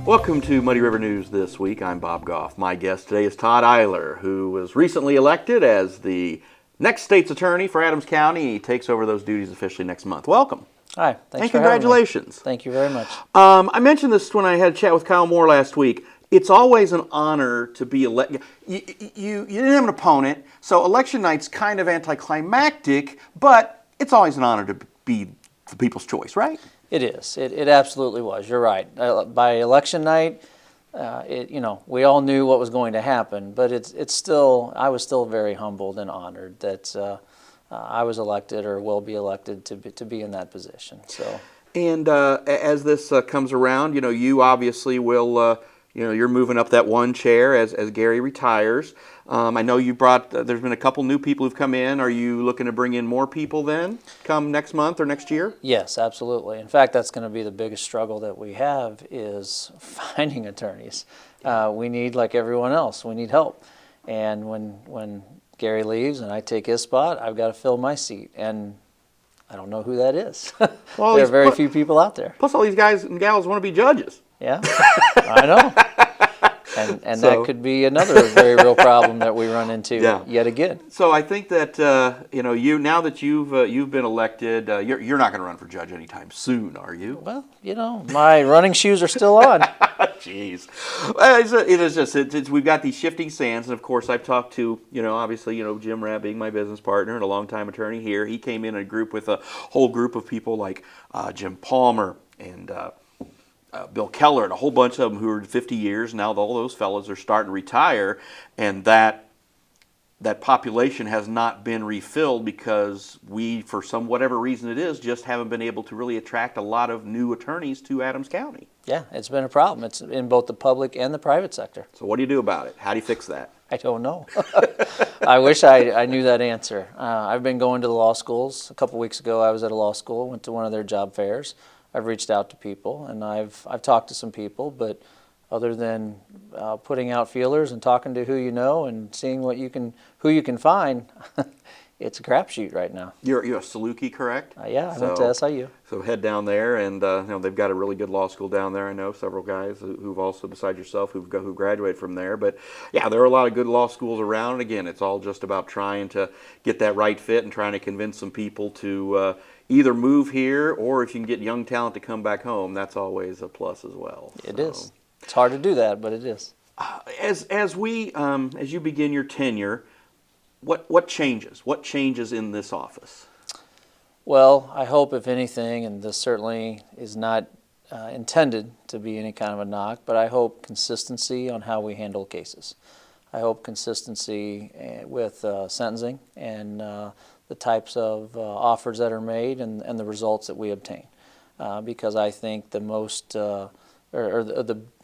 Welcome to Muddy River News this week. I'm Bob Goff. My guest today is Todd Eyler, who was recently elected as the next state's attorney for Adams County. He takes over those duties officially next month. Welcome. Hi, thanks and for having me. congratulations. Thank you very much. I mentioned this when I had a chat with Kyle Moore last week. It's always an honor to be elected. You didn't have an opponent, so election night's kind of anticlimactic, but it's always an honor to be the people's choice, right? It is. It absolutely was. You're right. By election night, we all knew what was going to happen, but I was still very humbled and honored that I was elected or will be elected to be in that position. So. And as this comes around, you obviously will. You're moving up that one chair as Gary retires. I know you there's been a couple new people who've come in. Are you looking to bring in more people then come next month or next year? Yes, absolutely. In fact, that's going to be the biggest struggle that we have is finding attorneys. We need, like everyone else, we need help. And when Gary leaves and I take his spot, I've got to fill my seat. And I don't know who that is. Well, there are very few people out there. Plus all these guys and gals want to be judges. Yeah, I know. And so, that could be another very real problem that we run into yet again. So I think that now that you've been elected, you're not going to run for judge anytime soon, are you? Well, my running shoes are still on. Jeez, we've got these shifting sands, and of course I've talked to obviously Jim Rabb being my business partner and a longtime attorney here. He came in a group with a whole group of people like Jim Palmer and. Bill Keller and a whole bunch of them who are 50 years now. All those fellows are starting to retire, and that population has not been refilled because we, for whatever reason it is, just haven't been able to really attract a lot of new attorneys to Adams County. Yeah, it's been a problem. It's in both the public and the private sector. So what do you do about it? How do you fix that? I don't know. I wish I knew that answer. I've been going to the law schools. A couple weeks ago I was at a law school, went to one of their job fairs. I've reached out to people, and I've talked to some people, but other than putting out feelers and talking to who you know and seeing who you can find, it's a crapshoot right now. You're a Saluki, correct? Yeah, I went to SIU. So head down there, and they've got a really good law school down there. I know several guys who've also, besides yourself, who graduated from there. But yeah, there are a lot of good law schools around. And again, it's all just about trying to get that right fit and trying to convince some people to either move here, or if you can get young talent to come back home, that's always a plus as well. It is. It's hard to do that, but it is. As you begin your tenure, what changes? What changes in this office? Well, I hope, if anything, and this certainly is not intended to be any kind of a knock, but I hope consistency on how we handle cases. I hope consistency with sentencing and the types of offers that are made and the results that we obtain. Because I think the most, the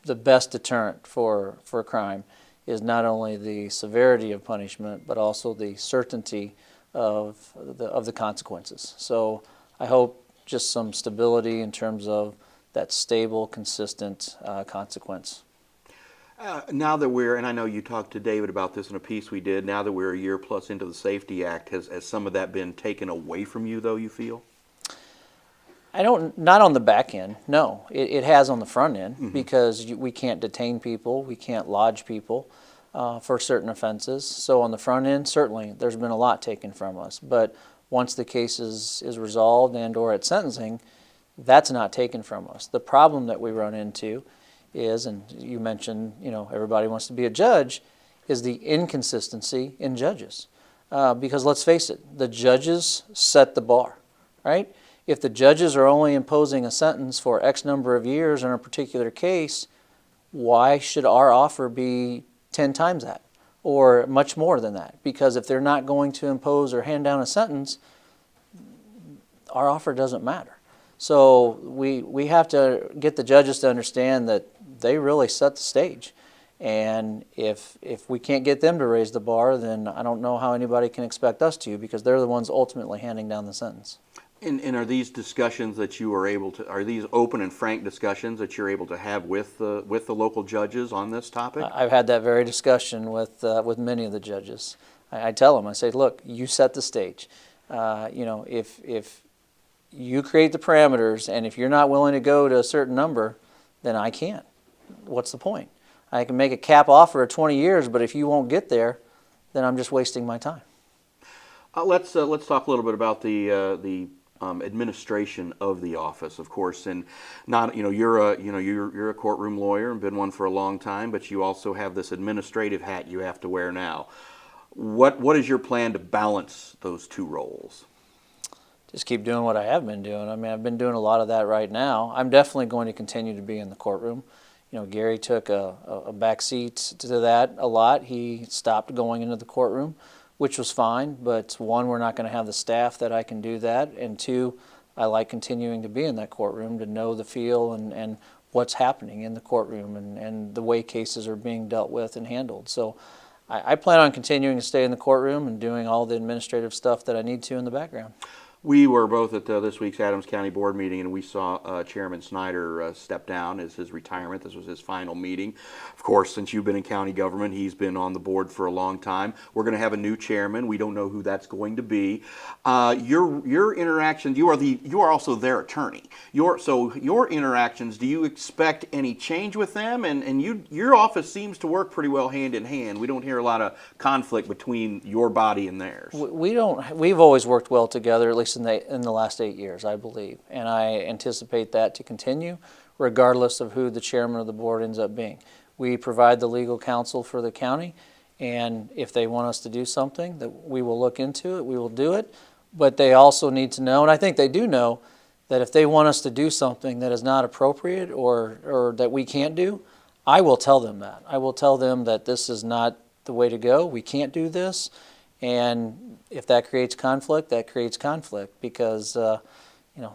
best deterrent for crime is not only the severity of punishment, but also the certainty of the consequences. So I hope just some stability in terms of that stable, consistent consequence. Now that and I know you talked to David about this in a piece we did, now that we're a year plus into the Safety Act, has some of that been taken away from you, though, you feel? Not on the back end, no. It has on the front end, because we can't detain people, we can't lodge people for certain offenses. So on the front end, certainly, there's been a lot taken from us. But once the case is resolved and or at sentencing, that's not taken from us. The problem that we run into is, and you mentioned, everybody wants to be a judge, is the inconsistency in judges. Because let's face it, the judges set the bar, right? If the judges are only imposing a sentence for X number of years in a particular case, why should our offer be 10 times that or much more than that? Because if they're not going to impose or hand down a sentence, our offer doesn't matter. So we have to get the judges to understand that they really set the stage. And if we can't get them to raise the bar, then I don't know how anybody can expect us to, because they're the ones ultimately handing down the sentence. And are these discussions that you are able to, are these open and frank discussions that you're able to have with the local judges on this topic? I've had that very discussion with many of the judges. I tell them, I say, look, you set the stage. If you create the parameters, and if you're not willing to go to a certain number, then I can't. what's the point? I can make a cap offer of 20 years, but if you won't get there, then I'm just wasting my time. Let's talk a little bit about the administration of the office, of course, and not you're a courtroom lawyer and been one for a long time, but you also have this administrative hat you have to wear now. What is your plan to balance those two roles? Just keep doing what I have been doing. I mean, I've been doing a lot of that right now. I'm definitely going to continue to be in the courtroom. Gary took a back seat to that a lot. He stopped going into the courtroom, which was fine, but one, we're not going to have the staff that I can do that, and two, I like continuing to be in that courtroom to know the feel and what's happening in the courtroom and the way cases are being dealt with and handled. So I plan on continuing to stay in the courtroom and doing all the administrative stuff that I need to in the background. We were both at this week's Adams County Board meeting, and we saw Chairman Snyder step down as his retirement. This was his final meeting. Of course, since you've been in county government, he's been on the board for a long time. We're going to have a new chairman. We don't know who that's going to be. Your interactions, you are also their attorney. Your interactions, do you expect any change with them? And your office seems to work pretty well hand in hand. We don't hear a lot of conflict between your body and theirs. We don't. We've always worked well together, at least in the last 8 years, I believe, and I anticipate that to continue regardless of who the chairman of the board ends up being. We provide the legal counsel for the county, and if they want us to do something, that we will look into it, we will do it, but they also need to know, and I think they do know, that if they want us to do something that is not appropriate or that we can't do, I will tell them that. I will tell them that this is not the way to go, we can't do this, and if that creates conflict, that creates conflict, because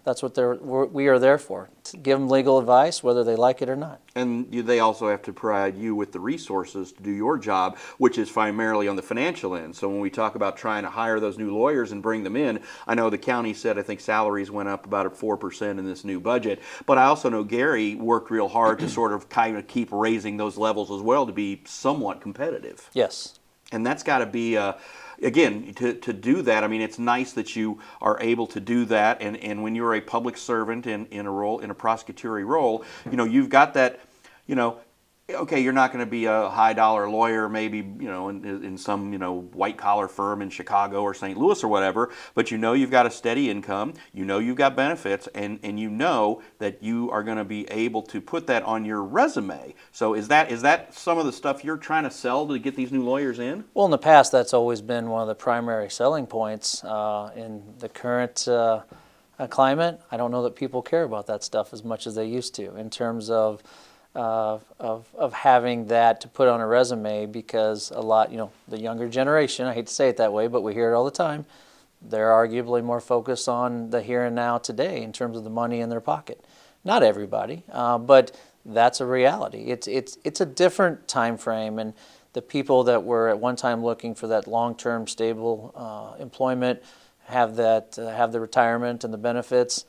that's what we are there for, to give them legal advice, whether they like it or not. And they also have to provide you with the resources to do your job, which is primarily on the financial end. So when we talk about trying to hire those new lawyers and bring them in, I know the county said, I think salaries went up about 4% in this new budget, but I also know Gary worked real hard to sort of kind of keep raising those levels as well to be somewhat competitive. Yes. And that's got to be again, to do that, I mean, it's nice that you are able to do that, and when you're a public servant in a prosecutory role, you've got that, okay, you're not going to be a high-dollar lawyer, maybe, in some, white-collar firm in Chicago or St. Louis or whatever, but you've got a steady income, you've got benefits, and you know that you are going to be able to put that on your resume. So is that some of the stuff you're trying to sell to get these new lawyers in? Well, in the past, that's always been one of the primary selling points. In the current climate, I don't know that people care about that stuff as much as they used to in terms of having that to put on a resume, because a lot, the younger generation, I hate to say it that way, but we hear it all the time, they're arguably more focused on the here and now today in terms of the money in their pocket. Not everybody, but that's a reality. It's a different time frame, and the people that were at one time looking for that long-term stable employment have the retirement and the benefits.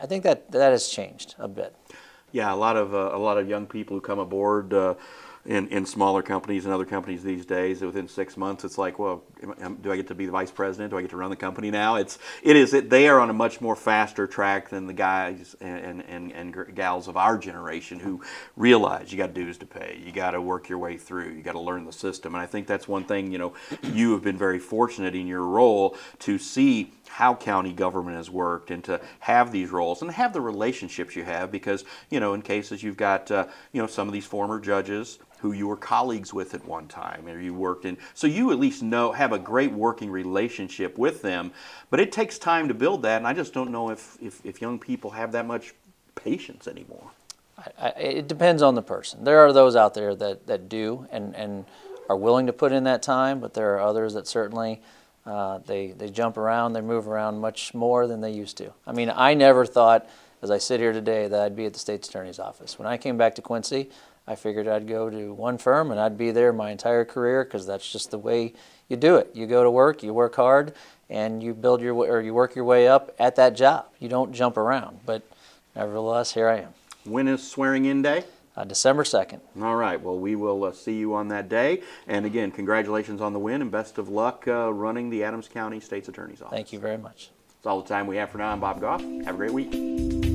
I think that has changed a bit. Yeah, a lot of young people who come aboard in smaller companies and other companies these days, within 6 months, it's like, well, do I get to be the vice president? Do I get to run the company now? They are on a much more faster track than the guys and gals of our generation who realize you got dues to pay, you got to work your way through, you got to learn the system. And I think that's one thing, you have been very fortunate in your role to see how county government has worked and to have these roles and have the relationships you have, because, in cases you've got, some of these former judges who you were colleagues with at one time, or you worked in, so you at least have a great working relationship with them, but it takes time to build that, and I just don't know if young people have that much patience anymore. It depends on the person. There are those out there that do and are willing to put in that time, but there are others that certainly they jump around, they move around much more than they used to. I mean, I never thought, as I sit here today, that I'd be at the state's attorney's office. When I came back to Quincy, I figured I'd go to one firm and I'd be there my entire career, because that's just the way you do it. You go to work, you work hard, and you you work your way up at that job. You don't jump around, but nevertheless, here I am. When is swearing-in day? December 2nd. All right. Well, we will see you on that day. And again, congratulations on the win and best of luck running the Adams County State's Attorney's Office. Thank you very much. That's all the time we have for now. I'm Bob Goff. Have a great week.